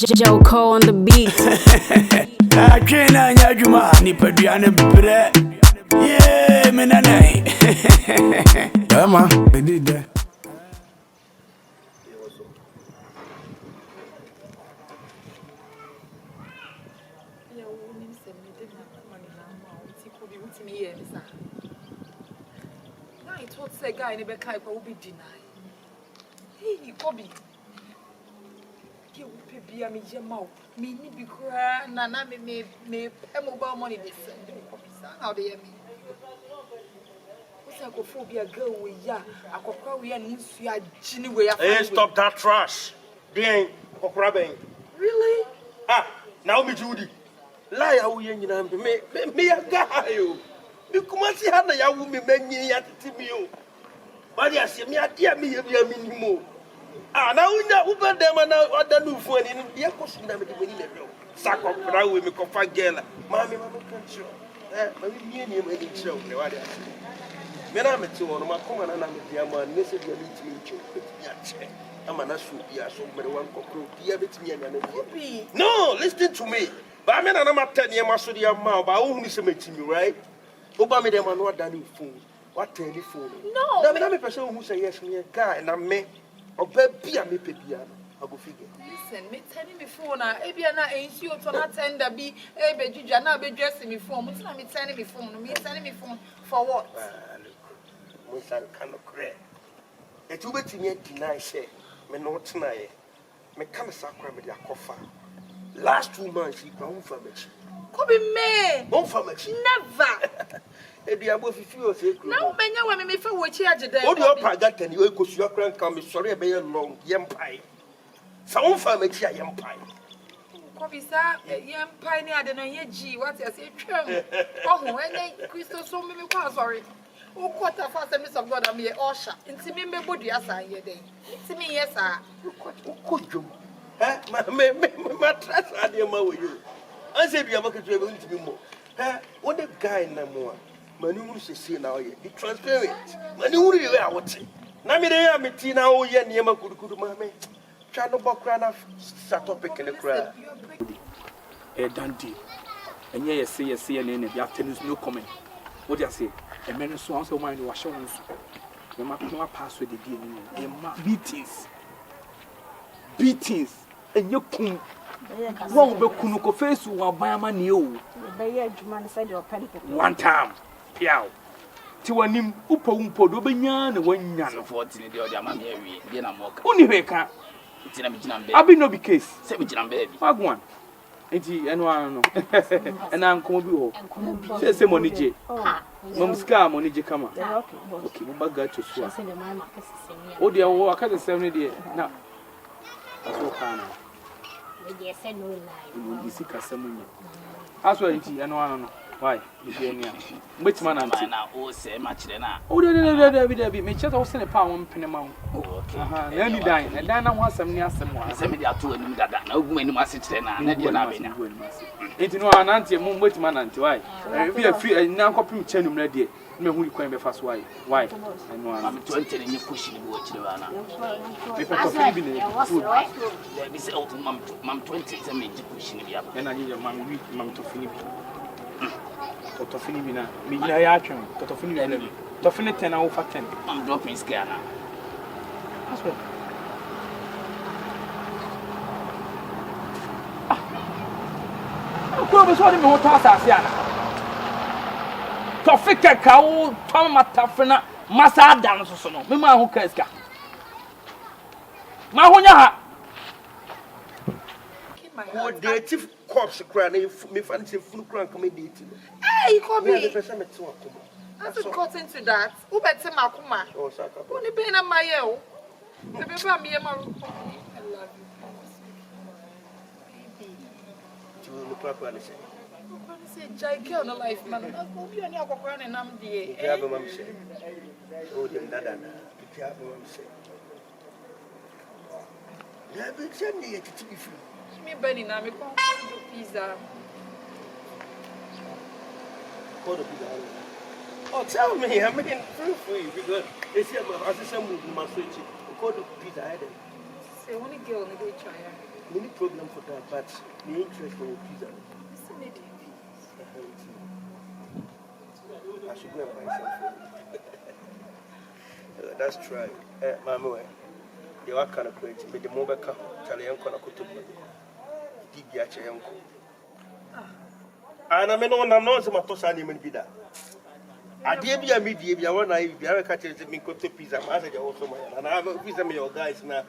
Joko on the beat. I can't nyajuma ni pediane bre. Yeah, menanai. Berma, Bediide. I told the guy in the back will be denied. Hey, Kobe. You will be a medium mouth. Me, be crying, and I may mobile money this. How do you mean? What's a cophobia girl with ya? A cockroach and you are genuine. Hey, stop that trash. They ain't cockroaching. Really? Ah, now me Judy. Lie how you me a guy. You come and see how the young woman many at the TV. But I see me a dear me a minimum. Ah, now we know over them and now other new phone in the question never the winning. Sack of brown with me coffee girl. Mammy, can't show. But we need him any show. When I'm at 2 on my common and I'm a dear man, Mrs. Yelly, I'm an asshole, so but one cockroach, dear bit me and no, listen to me. But I mean, I'm not 10 years, Masudia Mount, but I only submit to me, right? Obama, them are not done phone. What telephone? No, I'm a person who say yes, me a guy, and I'm me. Or baby, I'm a piano. I'll go figure. Listen, me telling me phone, Abiana ain't you to not tender be a Bediide, be dressing me phone. What's not me telling me phone? Me telling me phone for what? Look, my son cannot cry. It will be to me deny, say, me not tonight. Me come a sacrament with your coffer. Last 2 months, he grown for me. Could be me. Won't for me. Never. If you are both if you are sick, no, men, you want me for what you are today. What do you have and you go to your grand come? Sorry, I be a long yam pie. Some for me, yam pie. Kobisa, yam pie near the Nayaji, what I say, trim. Oh, when they crystal so many cars, sorry. Oh, quarter for the miss of God, I'm here, Osha. Into me, my body, as I hear day. Into me, yes, sir. Could you? My trust, I dear with you. I said, you are going to be more. What a guy in the more. Manu is see now, be transparent. Manu, you are what? Namida, Metina, oh, yeah, Yama could mammy. Channel Bokrana, Satopic in the crowd. A Dante. And yes, say a CNN if you have tennis no comment. What do you say? A man who wants to mind was shown. You must not pass with the DNA. Beatings. And you come. Wrong, but Kunuko face who are by my new. One time, Piao. Tiwanim, Upo Umpo, Dobenyan, and 1 yan of 14 in the other man, Univeka. I'll be no be case. 17 baby. Fag one. And one, and I'm coming. Say money, J. Momska, money, J. Come on. Okay, but got to swap. Oh, dear, I can't 70 now. That's what kind of. You see, Casamunia. As well, and one. Why? Which man am I now? Oh, say much then. Oh, there be me chat also a pound penny amount. Okay, let me dine, and then I want some near someone. Send me there to him that no woman must sit there and you're not in. It's no an auntie, which man auntie. Why? We are free and now copy channel ready. Me who you can be fast. Why? And one, I'm 20 and you pushing the watch. If I could be in food, let me say, oh, Mum 20 is a major pushing the up. And I need your mum, weak mum to finish. Totofini bina, me ya atwem. Totofini bina me. Totofini 10 over 10. I'm dropping scare now. That's what. Ko be so de me ho to asase ana. Tofika ka wo tom matafena masa dan so no. Me ma ho ka ska. Ma ho nya ha. What the chief corpse crying, me fancy full crank comedy. Hey, Kobe. That's a cut into that. Who better Makuma? Oh, Saka. Only being a Mayo. The baby, me and my I love you. You look like what I say. I say, Jake on the life, man. I'm going to be on your cockroach and I'm the. You have a mum say. Oh, the Nana. You have a mum say. You have been sending it to be free. Me Benny now, me come do pizza. What a pizza. Oh, tell me, I mean, free because they say, as I say, move my switch. Go to pizza. Say, only girl, they try. Many problem for that, but the interest for pizza. I should go and buy something. That's true. Mamma, you are kind of crazy. But the mobile car, Italian corner could dig your uncle. And I mean, I'm not so much to sign him in Bida. I did be a media one night. If you ever catch me, go to pizza, I also and I have a visa me your guys now.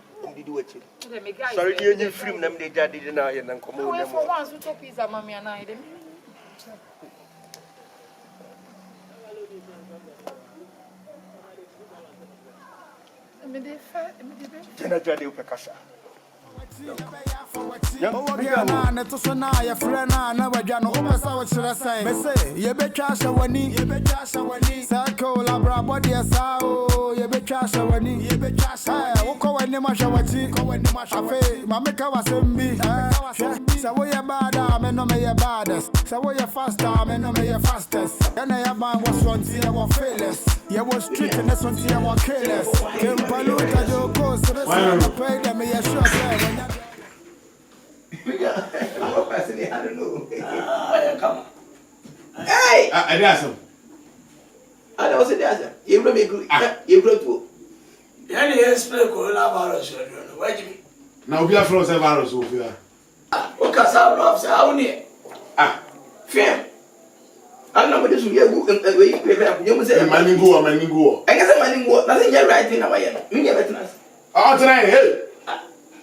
Do it. Sorry, you film them, they did now and come on. For once, we took pizza, mommy and I. General Pekasa. I don't know. Come. Hey! I don't I don't say that. You will be good. You will do. Any explain coronavirus. Why do you? Now we are from the virus over here. What can I say? How near? Fair. I know what this will be a book and you say, Manning go. I guess I'm Manning go. Nothing yet right in our end. Me never tonight. Oh, tonight, hey.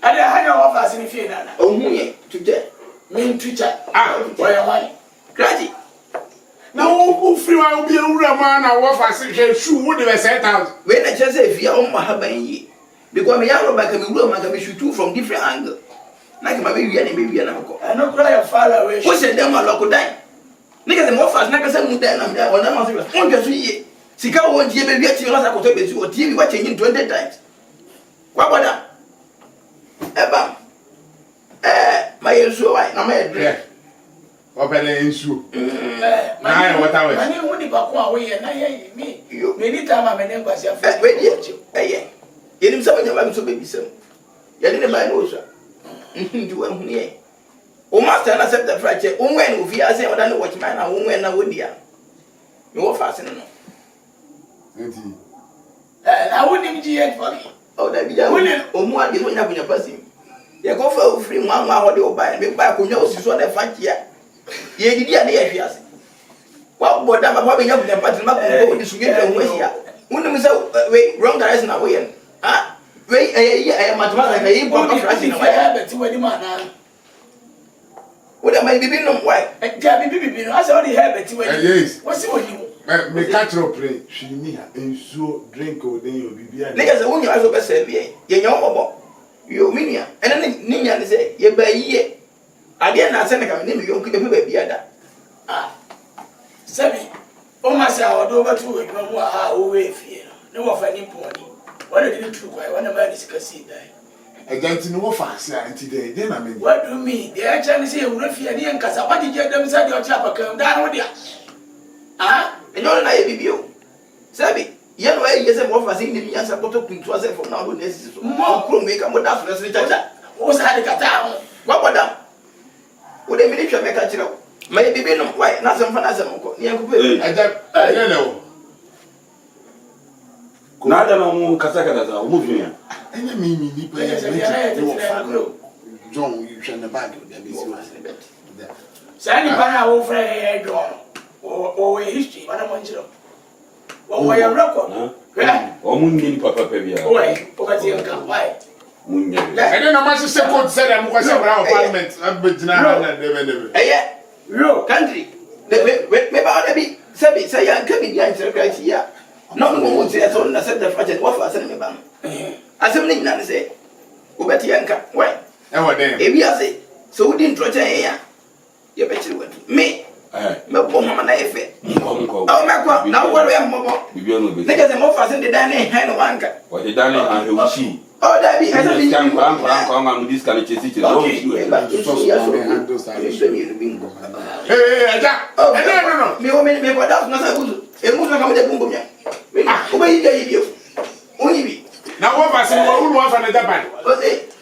I don't have no offers in fear. Oh, me, today. Me, teacher. Why am I? Graduate. Now, who free will be a man? I want to shoe would have set out. When I just say, if you are on my husband, because me, I will back a room and shoot two from different angles. Like my baby and baby and uncle. I don't cry a far away. Who said them a local die? Niggas, the more fast, like I said, I'm there. When I'm on your 3 years. Sika won't you be at you last I could tell you or TV watching in 20 times. What about that? Eba. My issue, I'm a dress. Open the issue. What I was. I knew when you back away and I me. You many time I'm an embassy. Wait, you didn't say I'm so baby. You didn't buy no, sir. You were here. O master and accept the fracture. When we are saying, I don't know what man I won't win. I would hear. You were fascinating. I wouldn't even get for me. Oh, that be a winner. Or more, you wouldn't have been a person. You go for free 1 hour or buy and back who knows you saw the fight here. You did the well, what I'm about to have but not this weekend here. Wouldn't we say, wait, wrong direction away. Wait, I am much more like a important rising away. Habit to any man. What am I being no white? I saw the habit. Yes. What's it when you me catch up play? She need and so drink or then you'll be beer. Niggas, the one you have to say, you know, you mean, and then Nina say, you buy ye. I didn't answer the name you could be beer. Sammy, oh, my son, over to it, no more away fear. No of any pony. What did you do? I want a man is see that. Against no fast today, then I mean, what do you mean? They actually say, Ruffy and Casa, what did you get them said your chapel come down with you? And all I be you. Sabi, yellow years and more fast in the years about to put was for now. More could make a more doubtless literature. Who's had a cat? What about them? Would they make a catcher? Maybe be no white, not some fun as a uncle. I don't know. Nada no Casaka that are moving. And I mean, John, you shall never do that. Sandy Banner over a draw or a history, what I want you to. Or why a record? Or Mundi Papa Pavia. Why? I don't know much to say what said I'm going to parliament. I'm but now and never. Your country. Maybe say I'm coming here. No one would say I told us the fragile waffle as an embalm. As a name, say, Ubetianka, why? If you say, so we didn't try here. You bet you would. Me, no poor man, I fit. Oh, my God, now what I am more. Because I'm more fast in the dining hand of anchor. What the dining and who she? Oh, that be a come on this kind of city. Hey, Jack. Oh, no. Me, woman, me, what else? Nothing. It was not a boom. Now, what was say who was on the Japan?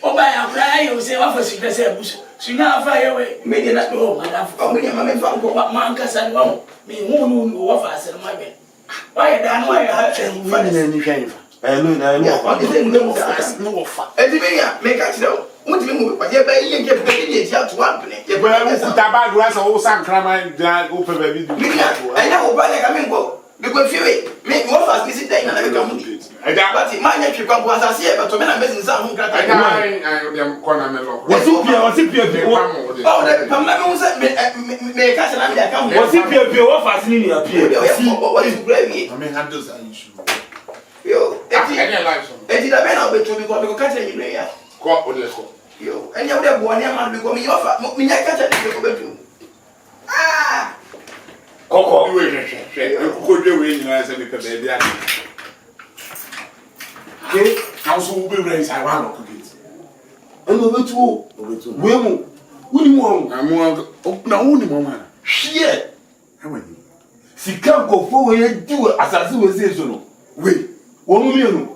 Oh, by a cry, you say, office, you say, so now fire away, maybe not go, madam. Oh, we have found what Mancas and one, me who offers and my men. Why, Dan, why I have to find anything? I know, what is in the no offer. Make us know. What do you mean? But you're being get the out to one penny. You're going to tabak grass or some crime, drag open baby. I know why I come and go. Because you make more fast visit and I come with it. I got my nephew come once I see, but to men are missing some. I am corner. What's up here? What's up here? Oh, that Pamela said, make us and I come. What's up here? What fast in your appear? What is brave? I mean, handles are issue. Yo, I did a man of it to be going to catch any layer. What would you call? Yo, and you're the one man becoming your offer. Me, I catch a bedroom. Ah! Coco, could you win as a baby? Okay, now so we raise I want to cookies. And over to women, I'm only woman. Shit! She can't go forward and do as I do. Wait, 1 million.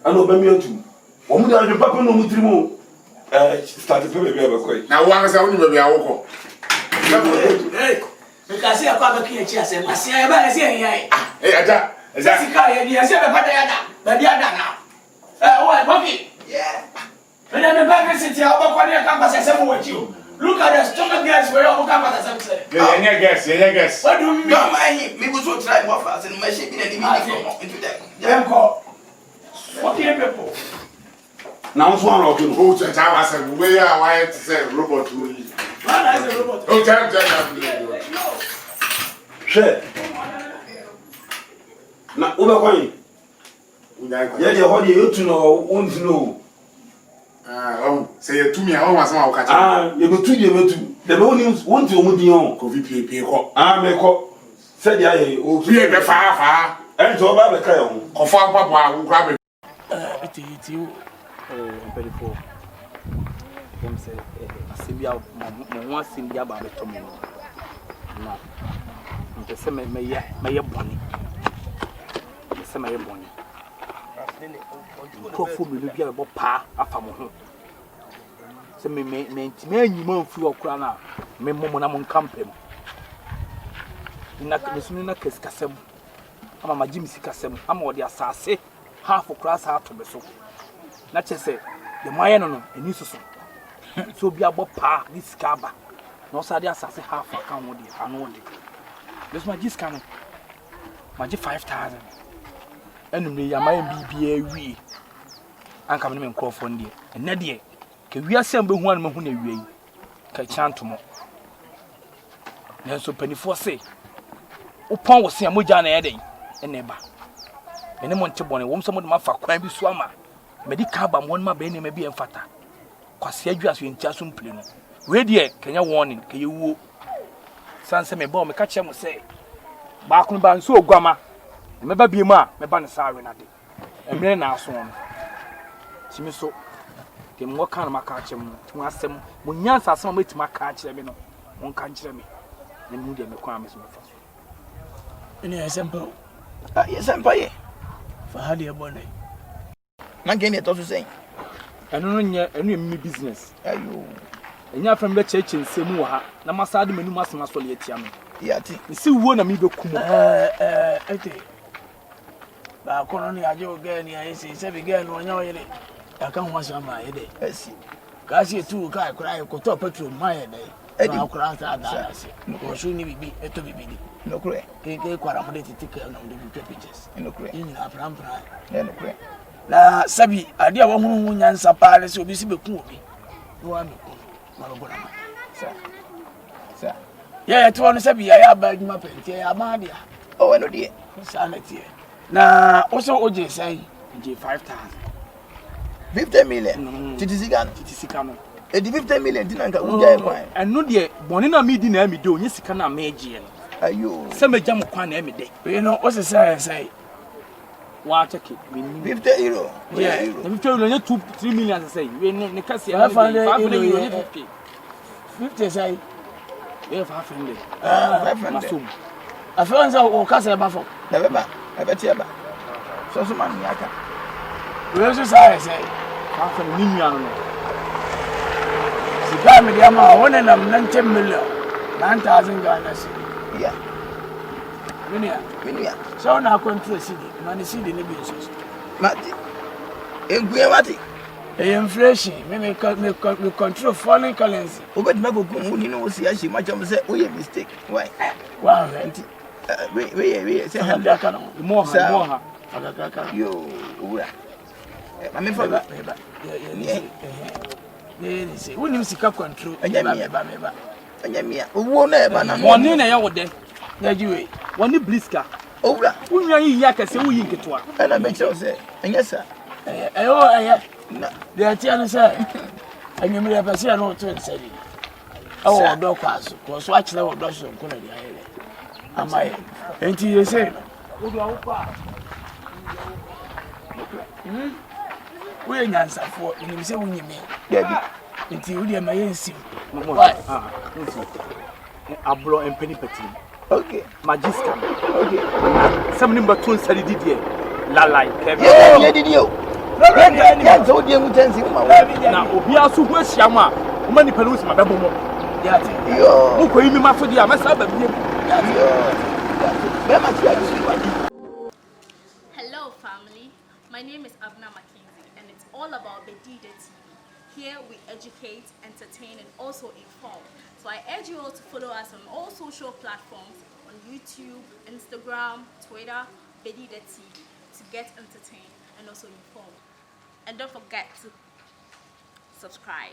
I know Berma too. One million, the papa no mutrimo. Started to be a quite. Now, one is only a walk. Hey, because I can't be a chess and I say, I say, hey, Jessica, you have a now. Oh, POKI. Yeah. And then the back city, I'll go to campus and with you. Look at the stomach gas where all campus. Yeah, guess. What do you mean? Me was so try more fast and my ship in any meeting into that. What people? Now, one of you go to a town as a way I want to say robot to me. Oh, tell Share. Now, over yeah, the whole you to know, won't know. Say to me, I want some catch. Ah, you go to you, the mornings won't you move on. Coffee pay. Ah, make up. Said I, oh, the far, and so about the crayon. Of our papa will grab it. It's you. Very poor. Him say, Sibia, one Sibia Babby to me. No, the same may bonny. The same may bonny. Coffee will be about pa after home. So, me man flew a crana, me momon camping. In that case, Casem. I'm a Jimmy Casem. I'm what the assassin. Half a class out to be so. Not just say, the Mayan and Nissus. So be about pa, this cabba. No, Sadia assassin half a count with you. I know it. This my discount. My 5,000. And me, I might be a wee. I'm coming in call for dear. And Nadia, can we assemble one mahoney way? Can chant tomorrow. Then so penny for say. Upon was saying Mujana Eddie and neighbor. And then one table and some of my for crime be swammer. Medicabam one my baby may be a fata. Cause you as you in Chasum Plino. Ready, can you warning? Can you woo? Sansa me bomb, catch him say. Barkun ban so grandma. Remember be ma, me ban sorry na de. And then now so. Simi so. The more kind of catch him to ask them when yans are some way to my catch them, no one can't tell me. And move them requirements. Any simple. Yes, I'm paying for how dear bonnet. Man, getting it also saying. I don't know any business. And you're from the church in Semua, Namasadi Menumas Masolietiam. Yet, you see one of me go come. But Colonel, I do again. I say, every girl, when you're in it, I can't watch on my head. I see. Cause you two cry, could top it to my day. I'll cry that. No, shouldn't be a to be big. No cray. Can't quite a ticket on the pictures. No cray. In a pram. No cray. Na Sabi, I dear one who answer palace will be cool. One, sir. Yeah, 200 Sabi, I have bagged my pen. Amadia. Oh, I know, dear. Sanity. Now, also, OJ say, 5,000. 50 million. Titizigan. A 50 million didn't go. And no, dear, Bonina me didn't me do, yes, can I make you. Are you some jam quan every day? You know what's the say? Water kick, 50 euro. Yeah, if you 2-3 million, I say, we need Cassie. I find 50. 50 say, we have 500. 500. I found out Cassie Buffalo. Never, I bet you about so some money. I can. We also say, After the million. Sika me dia ma won na 90 million 9,000 Ghana cedi. Yeah. Minia. So na control cedi, man cedi ne bi nso. Mati. Enguye mati. Inflation, me control foreign currency. Obed mako kumuni no si ashi ma chom say we mistake. Why? Wow, We say have that kind of More. yo. Ura. Mami fa ba. Yeah, see. When you sika control, Anya mia. Owo na e ba na. One na ya wo de. na jiwe. One bliska. Ura. Unwa yi ya kase wo yi nketoa. Ana me chom say. Anya sa. Na de atia no say. Anyumire pese na o to nsari. Awo do kwaso. Kwaso a kire wo do so nko na dia hele. Amaye. Enti ye say. Wo do awupa. We nyansafo, nim se wunyime. Dabi. Enti wo de ma yensi. Why? Ablo empeni peti. Okay. Magiska. Okay. Some number 2 nsari didie. Lalai. Yeah, did you? Yeah, so the mutansi ma. Na obi aso hu ahia ma. O ma nipa no si ma bebo mo. Ya te. Yo. Mo ko yimi ma so dia, ma sa ba bi. Berma ti adu. Hello family, my name is Abna Mackenzie and it's all about Bediide TV. Here we educate, entertain and also inform. So I urge you all to follow us on all social platforms on YouTube, Instagram, Twitter, Bediide TV to get entertained and also informed. And don't forget to subscribe.